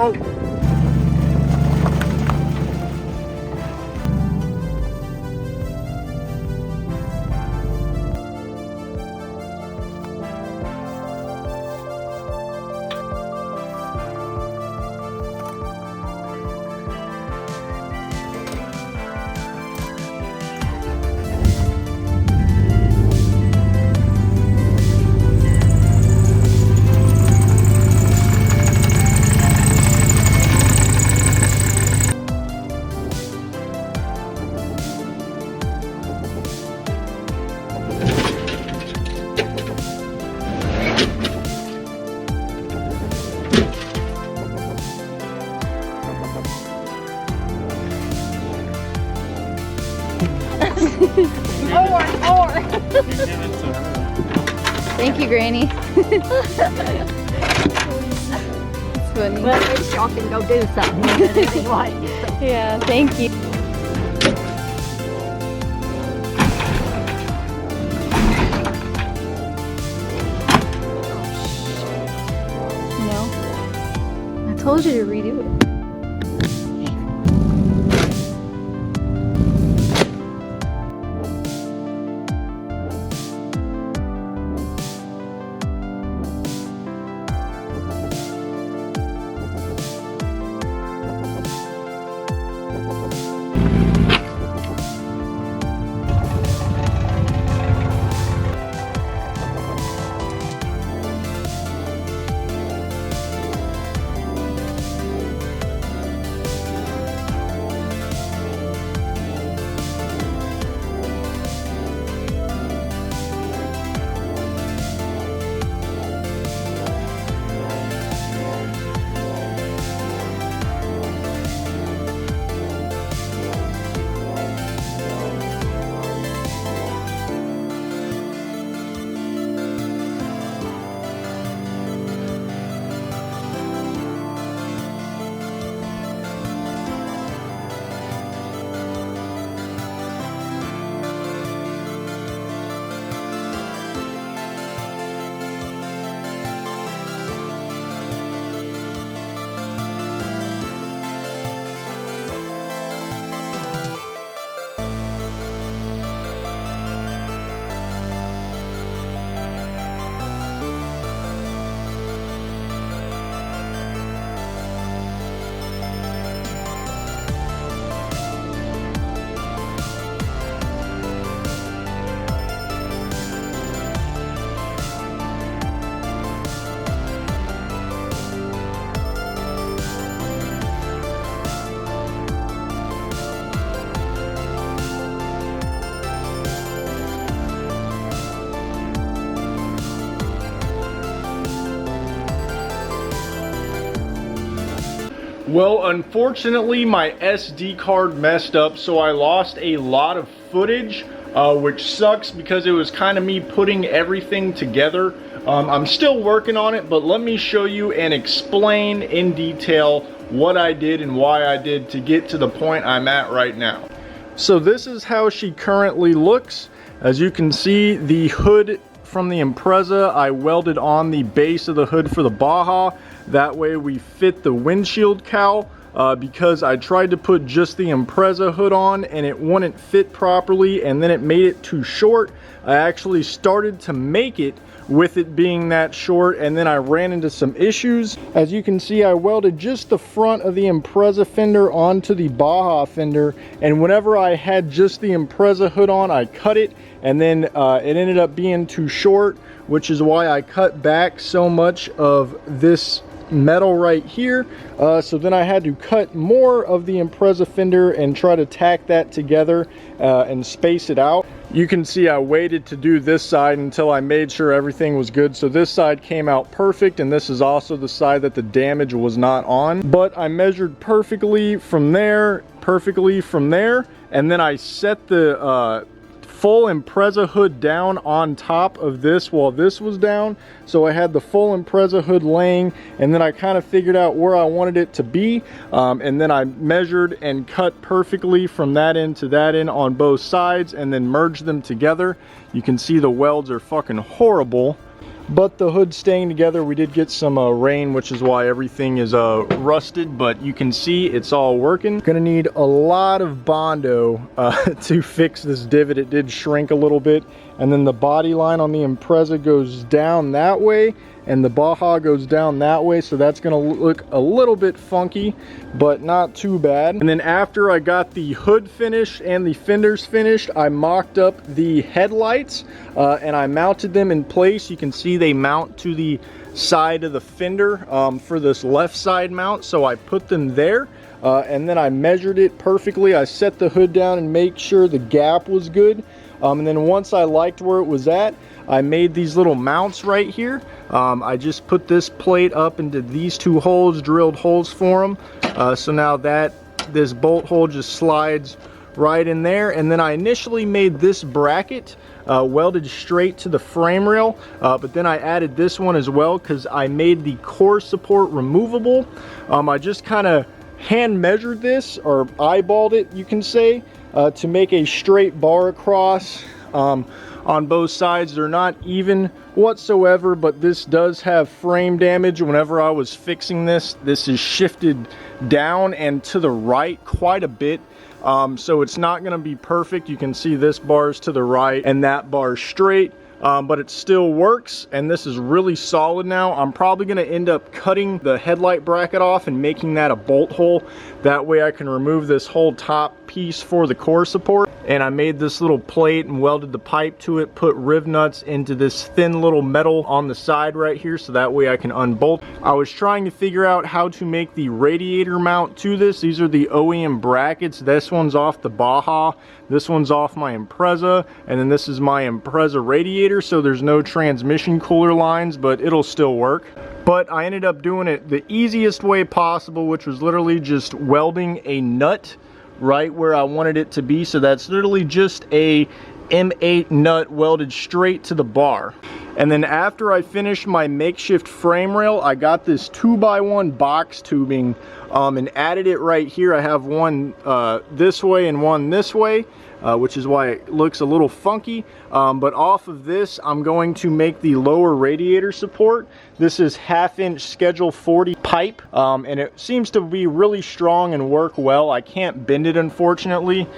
Oh. Thank you, Granny. It's funny. Well, at least y'all can go do something anyway. Yeah, thank you. No, I told you to redo it. Well, unfortunately, my SD card messed up, so I lost a lot of footage, which sucks because it was kind of me putting everything together. I'm still working on it, but let me show you and explain in detail what I did and why I did to get to the point I'm at right now. So this is how she currently looks. As you can see, the hood from the Impreza, I welded on the base of the hood for the Baja. That way we fit the windshield cowl, because I tried to put just the Impreza hood on and it wouldn't fit properly, and then it made it too short. I actually started to make it with it being that short, and then I ran into some issues. As you can see, I welded just the front of the Impreza fender onto the Baja fender, and whenever I had just the Impreza hood on, I cut it, and then it ended up being too short, which is why I cut back so much of this metal right here. So then I had to cut more of the Impreza fender and try to tack that together and space it out. You can see I waited to do this side until I made sure everything was good. So this side came out perfect, and this is also the side that the damage was not on. But I measured perfectly from there, and then I set the full Impreza hood down on top of this while this was down. So I had the full Impreza hood laying, and then I kind of figured out where I wanted it to be, and then I measured and cut perfectly from that end to that end on both sides, and then merged them together. You can see the welds are fucking horrible. but the hood's staying together. We did get some rain, which is why everything is rusted, but you can see it's all working. Gonna need a lot of Bondo to fix this divot. It did shrink a little bit, and then the body line on the Impreza goes down that way, and the Baja goes down that way, so that's gonna look a little bit funky, but not too bad. And then after I got the hood finished and the fenders finished, I mocked up the headlights and I mounted them in place. You can see they mount to the side of the fender for this left side mount, so I put them there. And then I measured it perfectly. I set the hood down and make sure the gap was good. And then once I liked where it was at, I made these little mounts right here. I just put this plate up into these two holes, drilled holes for them. So now this bolt hole just slides right in there. And then I initially made this bracket welded straight to the frame rail, but then I added this one as well because I made the core support removable. I just kind of hand measured this, or eyeballed it, you can say, to make a straight bar across on both sides. They're not even whatsoever, but this does have frame damage. Whenever I was fixing this is shifted down and to the right quite a bit. So it's not going to be perfect. You can see this bar's to the right and that bar's straight. But it still works, and this is really solid now. I'm probably going to end up cutting the headlight bracket off and making that a bolt hole. That way I can remove this whole top piece for the core support. And I made this little plate and welded the pipe to it, put riv nuts into this thin little metal on the side right here, so that way I can unbolt. I was trying to figure out how to make the radiator mount to this. These are the OEM brackets. This one's off the Baja, this one's off my Impreza, and then this is my Impreza radiator, so there's no transmission cooler lines, but it'll still work. But I ended up doing it the easiest way possible, which was literally just welding a nut right where I wanted it to be. So that's literally just a M8 nut welded straight to the bar. And then after I finished my makeshift frame rail, I got this 2x1 box tubing and added it right here. I have one this way and one this way, which is why it looks a little funky. But off of this, I'm going to make the lower radiator support. This is 1/2 inch Schedule 40 pipe, and it seems to be really strong and work well. I can't bend it, unfortunately,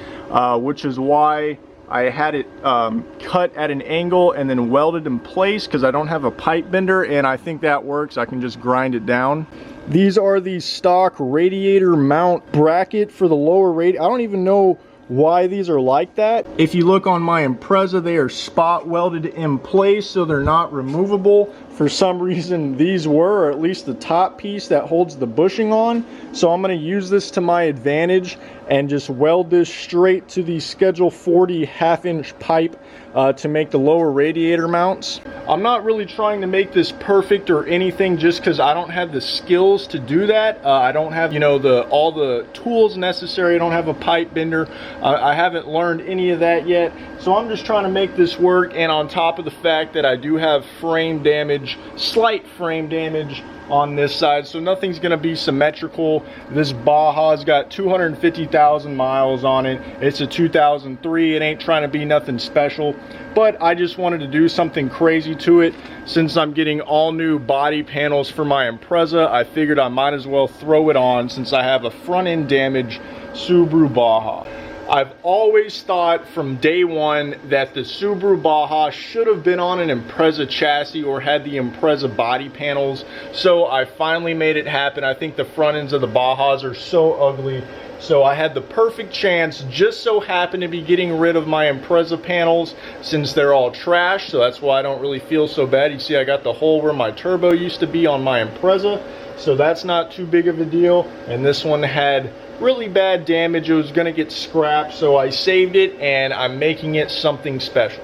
which is why I had it cut at an angle and then welded in place, because I don't have a pipe bender, and I think that works. I can just grind it down. These are the stock radiator mount bracket for the lower radiator. I don't even know why these are like that. If you look on my Impreza, they are spot welded in place, so they're not removable. For some reason these were, or at least the top piece that holds the bushing on. So I'm going to use this to my advantage and just weld this straight to the Schedule 40 1/2 inch pipe to make the lower radiator mounts. I'm not really trying to make this perfect or anything, just because I don't have the skills to do that. I don't have, you know, all the tools necessary. I don't have a pipe bender. I haven't learned any of that yet. So I'm just trying to make this work, and on top of the fact that I do have frame damage, slight frame damage on this side, so nothing's going to be symmetrical. This Baja's got 250,000 miles on it. It's a 2003. It ain't trying to be nothing special, but I just wanted to do something crazy to it. Since I'm getting all new body panels for my Impreza, I figured I might as well throw it on, since I have a front end damaged Subaru Baja. I've always thought from day one that the Subaru Baja should have been on an Impreza chassis or had the Impreza body panels, so I finally made it happen. I think the front ends of the Bajas are so ugly, so I had the perfect chance. Just so happened to be getting rid of my Impreza panels since they're all trash, so that's why I don't really feel so bad. You see I got the hole where my turbo used to be on my Impreza, so that's not too big of a deal. And this one had really bad damage. It was gonna get scrapped, so I saved it and I'm making it something special.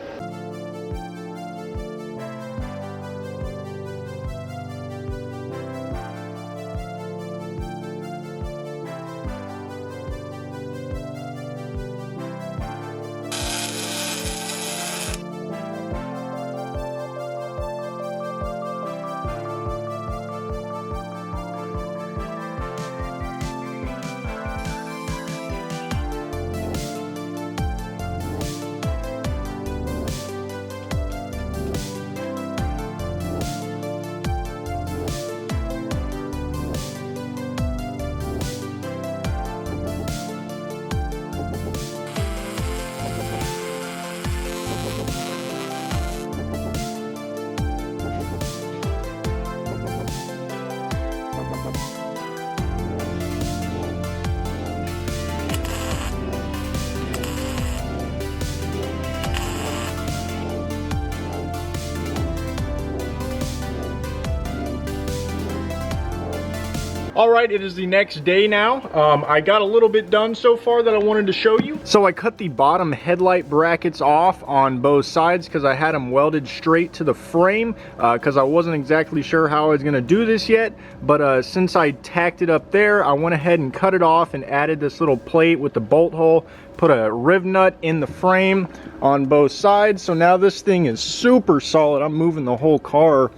All right, it is the next day now. I got a little bit done so far that I wanted to show you. So I cut the bottom headlight brackets off on both sides because I had them welded straight to the frame because I wasn't exactly sure how I was gonna do this yet. But since I tacked it up there, I went ahead and cut it off and added this little plate with the bolt hole, put a riv nut in the frame on both sides. So now this thing is super solid. I'm moving the whole car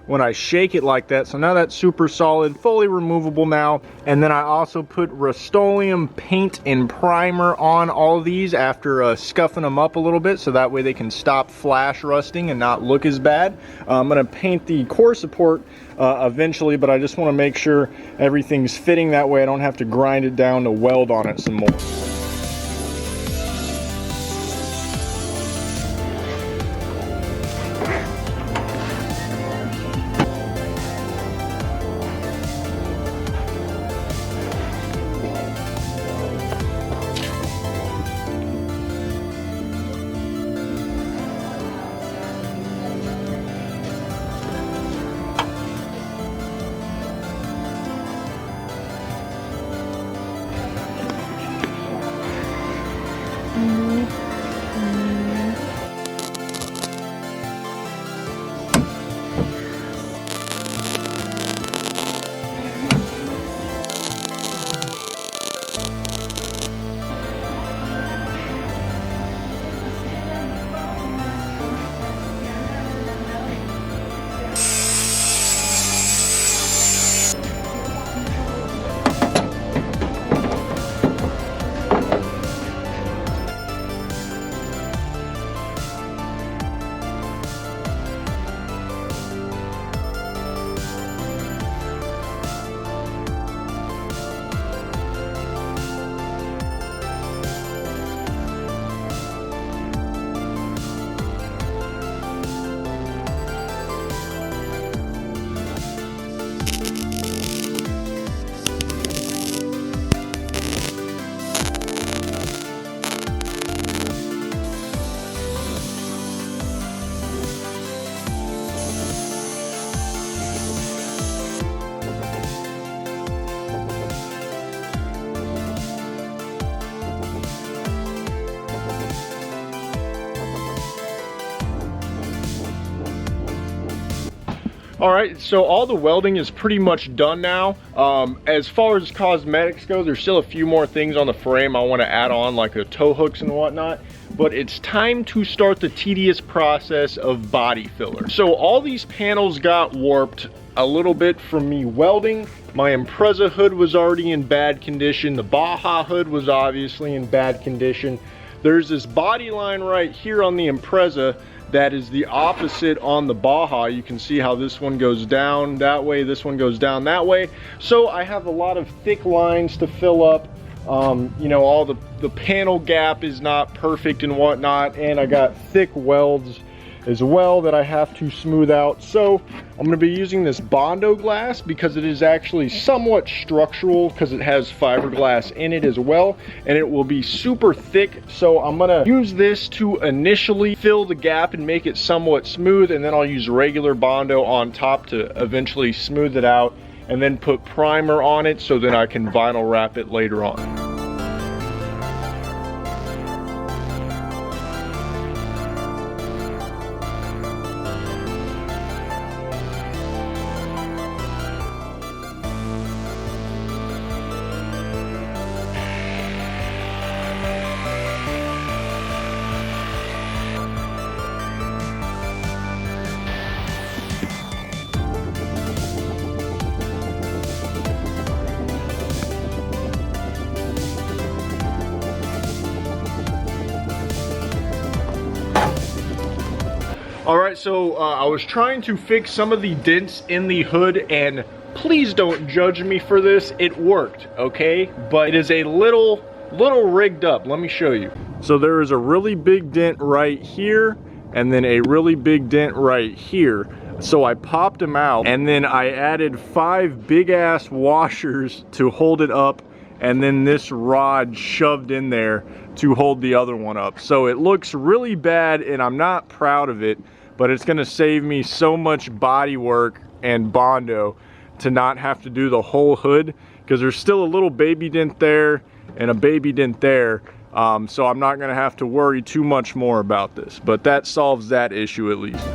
when I shake it like that. So now that's super solid, fully removable now. And then I also put Rust-Oleum paint and primer on all of these after scuffing them up a little bit, so that way they can stop flash rusting and not look as bad. I'm gonna paint the core support eventually, but I just wanna make sure everything's fitting, that way I don't have to grind it down to weld on it some more. All right, so all the welding is pretty much done now. As far as cosmetics go, there's still a few more things on the frame I want to add on, like the tow hooks and whatnot. But it's time to start the tedious process of body filler. So all these panels got warped a little bit from me welding. My Impreza hood was already in bad condition. The Baja hood was obviously in bad condition. There's this body line right here on the Impreza that is the opposite on the Baja. You can see how this one goes down that way, this one goes down that way. So I have a lot of thick lines to fill up. You know, all the panel gap is not perfect and whatnot, and I got thick welds as well that I have to smooth out. So I'm going to be using this Bondo glass because it is actually somewhat structural because it has fiberglass in it as well, and it will be super thick. So I'm going to use this to initially fill the gap and make it somewhat smooth, and then I'll use regular Bondo on top to eventually smooth it out, and then put primer on it so then I can vinyl wrap it later on. All right, so I was trying to fix some of the dents in the hood, and please don't judge me for this. It worked, okay? But it is a little rigged up. Let me show you. So there is a really big dent right here, and then a really big dent right here. So I popped them out, and then I added 5 big ass washers to hold it up, and then this rod shoved in there to hold the other one up. So it looks really bad, and I'm not proud of it, but it's gonna save me so much body work and Bondo to not have to do the whole hood, because there's still a little baby dent there and a baby dent there. So I'm not gonna have to worry too much more about this, but that solves that issue at least.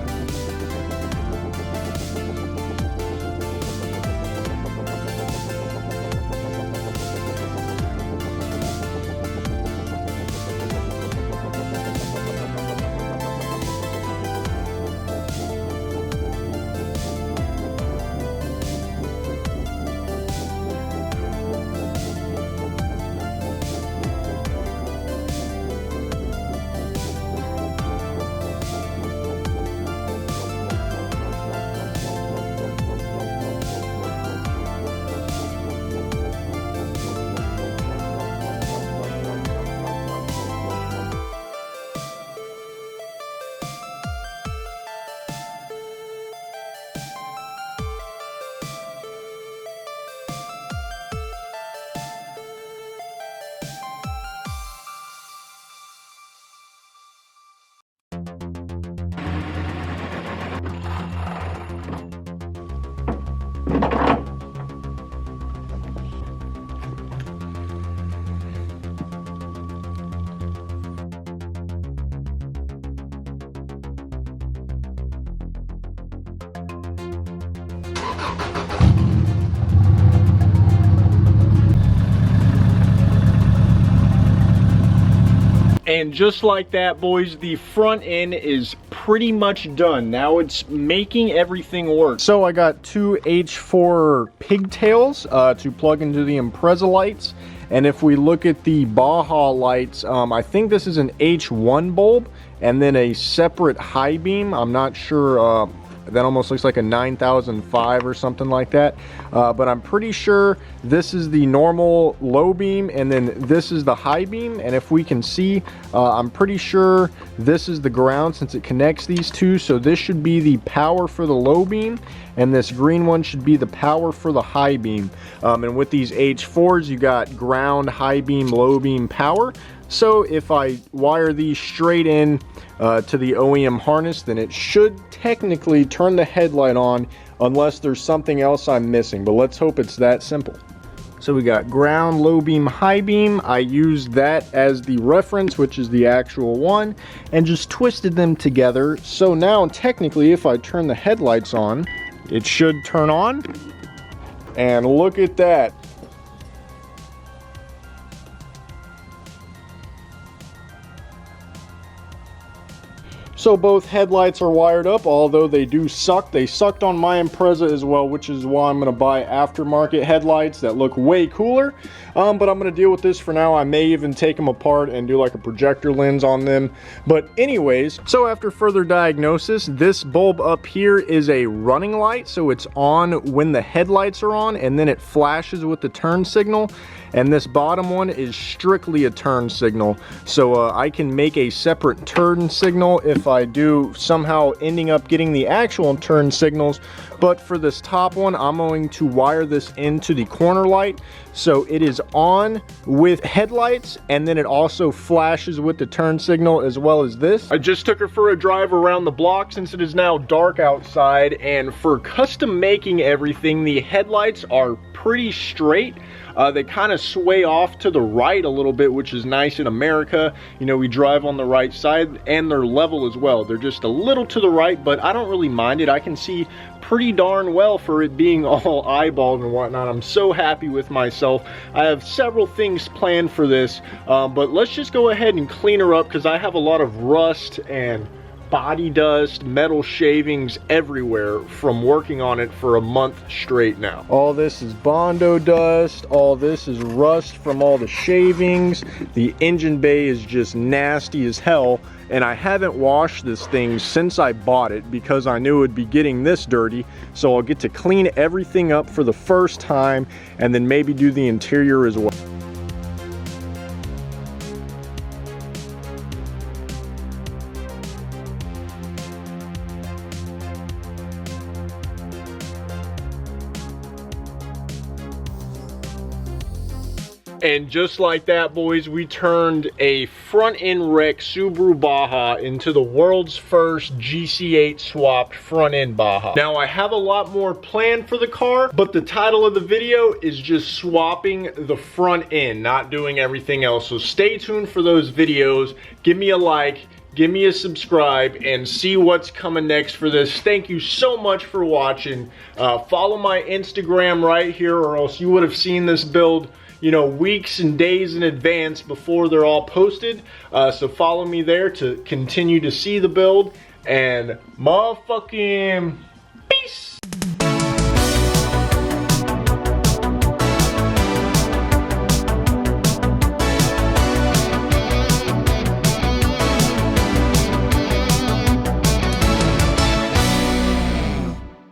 And just like that, boys, the front end is pretty much done. Now it's making everything work. So I got two H4 pigtails to plug into the Impreza lights. And if we look at the Baja lights, I think this is an H1 bulb and then a separate high beam. I'm not sure. That almost looks like a 9005 or something like that. But I'm pretty sure this is the normal low beam and then this is the high beam. And if we can see, I'm pretty sure this is the ground since it connects these two. So this should be the power for the low beam and this green one should be the power for the high beam. And with these H4s, you got ground, high beam, low beam, power. So if I wire these straight in to the OEM harness, then it should technically turn the headlight on unless there's something else I'm missing, but let's hope it's that simple. So we got ground, low beam, high beam. I used that as the reference, which is the actual one, and just twisted them together. So now technically if I turn the headlights on, it should turn on. And look at that. So both headlights are wired up, although they do suck. They sucked on my Impreza as well, which is why I'm going to buy aftermarket headlights that look way cooler. But I'm going to deal with this for now. I may even take them apart and do like a projector lens on them. But anyways, so after further diagnosis, this bulb up here is a running light. So it's on when the headlights are on and then it flashes with the turn signal. And this bottom one is strictly a turn signal. So I can make a separate turn signal if I do somehow ending up getting the actual turn signals. But for this top one, I'm going to wire this into the corner light. So it is on with headlights and then it also flashes with the turn signal as well as this. I just took her for a drive around the block since it is now dark outside. And for custom making everything, the headlights are pretty straight. They kind of sway off to the right a little bit, which is nice in America. You know, we drive on the right side and they're level as well. They're just a little to the right, but I don't really mind it. I can see pretty darn well for it being all eyeballed and whatnot. I'm so happy with myself. I have several things planned for this, but let's just go ahead and clean her up because I have a lot of rust and body dust, metal shavings everywhere from working on it for a month straight now. All this is Bondo dust, all this is rust from all the shavings. The engine bay is just nasty as hell, and I haven't washed this thing since I bought it because I knew it would be getting this dirty. So I'll get to clean everything up for the first time and then maybe do the interior as well. And just like that, boys, we turned a front-end wreck Subaru Baja into the world's first GC8 swapped front-end Baja. Now, I have a lot more planned for the car, but the title of the video is just swapping the front end, not doing everything else. So stay tuned for those videos. Give me a like, give me a subscribe, and see what's coming next for this. Thank you so much for watching. Follow my Instagram right here, or else you would have seen this build, you know, weeks and days in advance before they're all posted. So follow me there to continue to see the build. And motherfucking